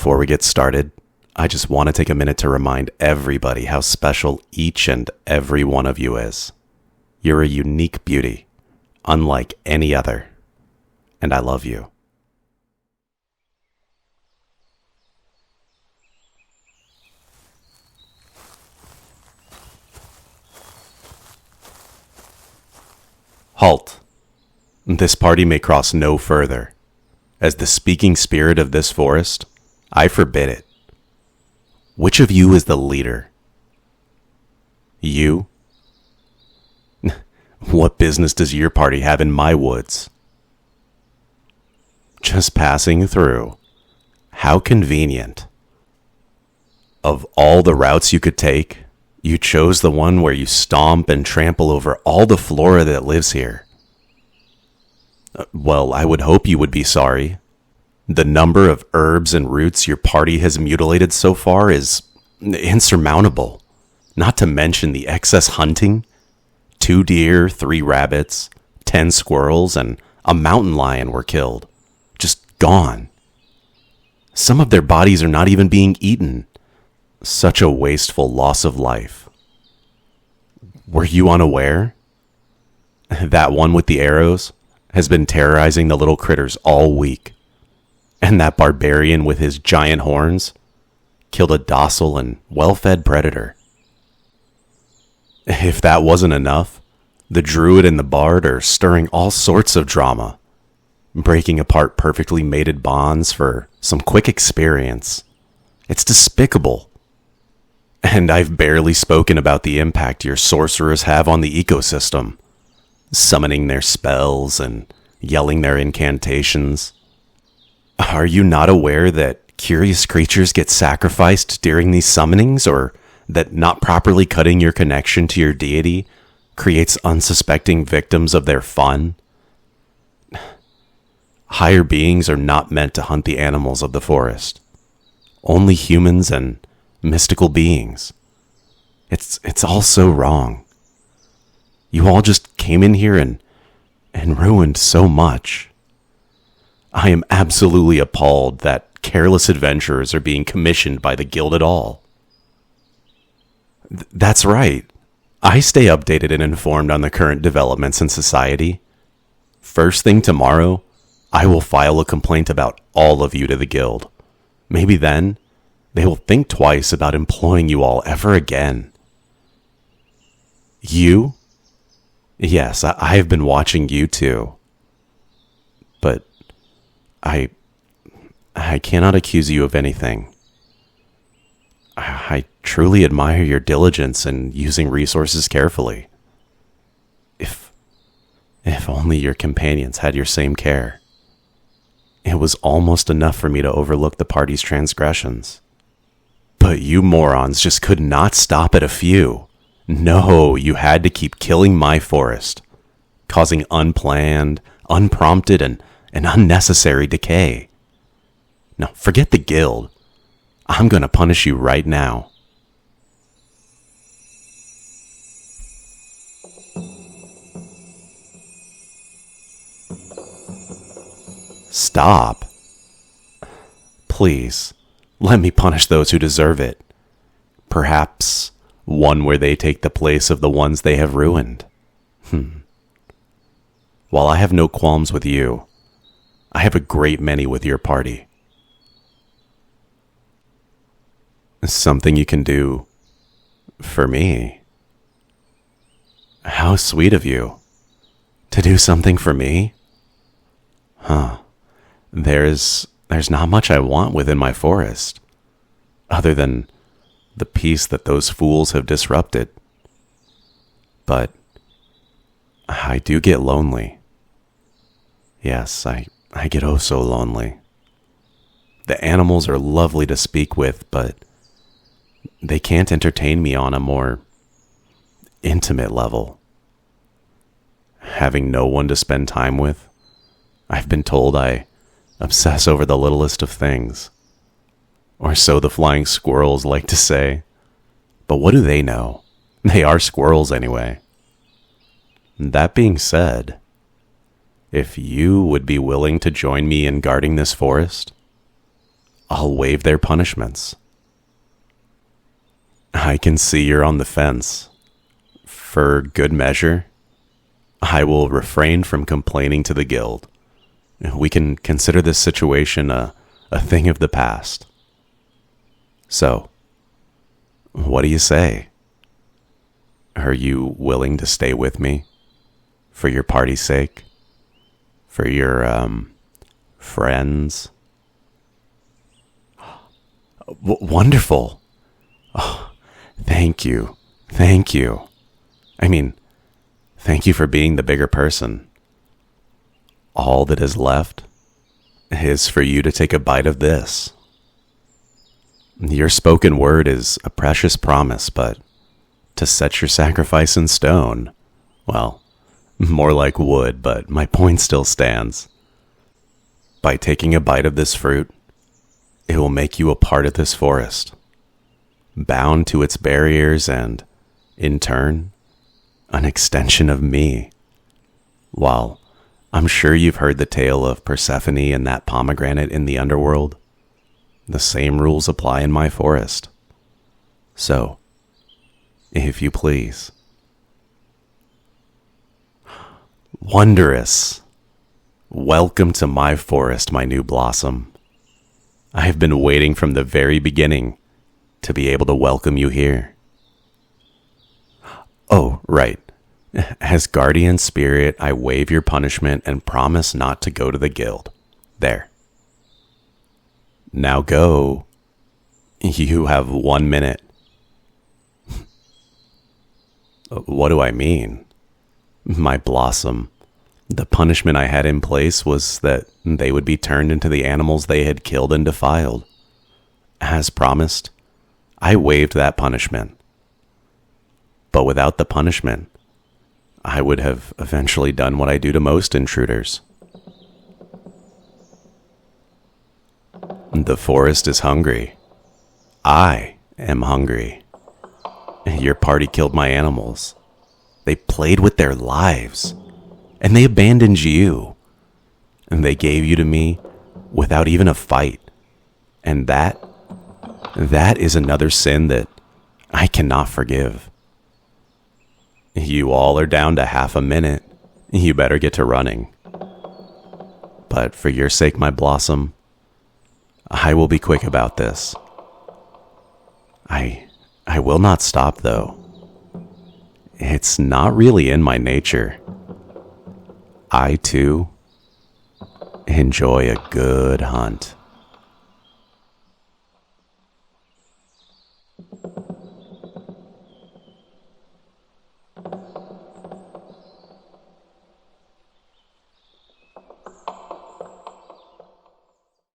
Before we get started, I just want to take a minute to remind everybody how special each and every one of you is. You're a unique beauty, unlike any other, and I love you. Halt. This party may cross no further. As the speaking spirit of this forest, I forbid it. Which of you is the leader? You? What business does your party have in my woods? Just passing through. How convenient. Of all the routes you could take, you chose the one where you stomp and trample over all the flora that lives here. Well, I would hope you would be sorry. The number of herbs and roots your party has mutilated so far is insurmountable. Not to mention the excess hunting. 2 deer, 3 rabbits, 10 squirrels, and a mountain lion were killed. Just gone. Some of their bodies are not even being eaten. Such a wasteful loss of life. Were you unaware? That one with the arrows has been terrorizing the little critters all week. And that barbarian with his giant horns killed a docile and well-fed predator. If that wasn't enough, the druid and the bard are stirring all sorts of drama, breaking apart perfectly mated bonds for some quick experience. It's despicable. And I've barely spoken about the impact your sorcerers have on the ecosystem, summoning their spells and yelling their incantations. Are you not aware that curious creatures get sacrificed during these summonings, or that not properly cutting your connection to your deity creates unsuspecting victims of their fun? Higher beings are not meant to hunt the animals of the forest. Only humans and mystical beings. It's all so wrong. You all just came in here and ruined so much. I am absolutely appalled that careless adventurers are being commissioned by the guild at all. That's right. I stay updated and informed on the current developments in society. First thing tomorrow, I will file a complaint about all of you to the guild. Maybe then, they will think twice about employing you all ever again. You? Yes, I have been watching you too. But I cannot accuse you of anything. I truly admire your diligence in using resources carefully. If only your companions had your same care. It was almost enough for me to overlook the party's transgressions. But you morons just could not stop at a few. No, you had to keep killing my forest, causing unplanned, unprompted, and unnecessary decay. Now, forget the guild. I'm going to punish you right now. Stop. Please, let me punish those who deserve it. Perhaps one where they take the place of the ones they have ruined. While I have no qualms with you, I have a great many with your party. Something you can do for me. How sweet of you. To do something for me? There's not much I want within my forest, other than the peace that those fools have disrupted. But I do get lonely. Yes, I get oh so lonely. The animals are lovely to speak with, but they can't entertain me on a more intimate level. Having no one to spend time with, I've been told I obsess over the littlest of things. Or so the flying squirrels like to say. But what do they know? They are squirrels anyway. That being said, if you would be willing to join me in guarding this forest, I'll waive their punishments. I can see you're on the fence. For good measure, I will refrain from complaining to the guild. We can consider this situation a thing of the past. So, what do you say? Are you willing to stay with me? For your party's sake? For your, friends? Wonderful. Oh, thank you. Thank you. I mean, thank you for being the bigger person. All that is left is for you to take a bite of this. Your spoken word is a precious promise, but to set your sacrifice in stone, well, more like wood, but my point still stands. By taking a bite of this fruit, it will make you a part of this forest, bound to its barriers and, in turn, an extension of me. While I'm sure you've heard the tale of Persephone and that pomegranate in the underworld, the same rules apply in my forest. So, if you please. Wondrous! Welcome to my forest, my new blossom. I have been waiting from the very beginning to be able to welcome you here. Oh, right. As guardian spirit, I waive your punishment and promise not to go to the guild. There. Now go. You have 1 minute. What do I mean? My blossom. The punishment I had in place was that they would be turned into the animals they had killed and defiled. As promised, I waived that punishment. But without the punishment, I would have eventually done what I do to most intruders. The forest is hungry. I am hungry. Your party killed my animals. They played with their lives. And they abandoned you. And they gave you to me without even a fight. And that is another sin that I cannot forgive. You all are down to half a minute. You better get to running. But for your sake, my blossom, I will be quick about this. I will not stop, though. It's not really in my nature. I, too, enjoy a good hunt.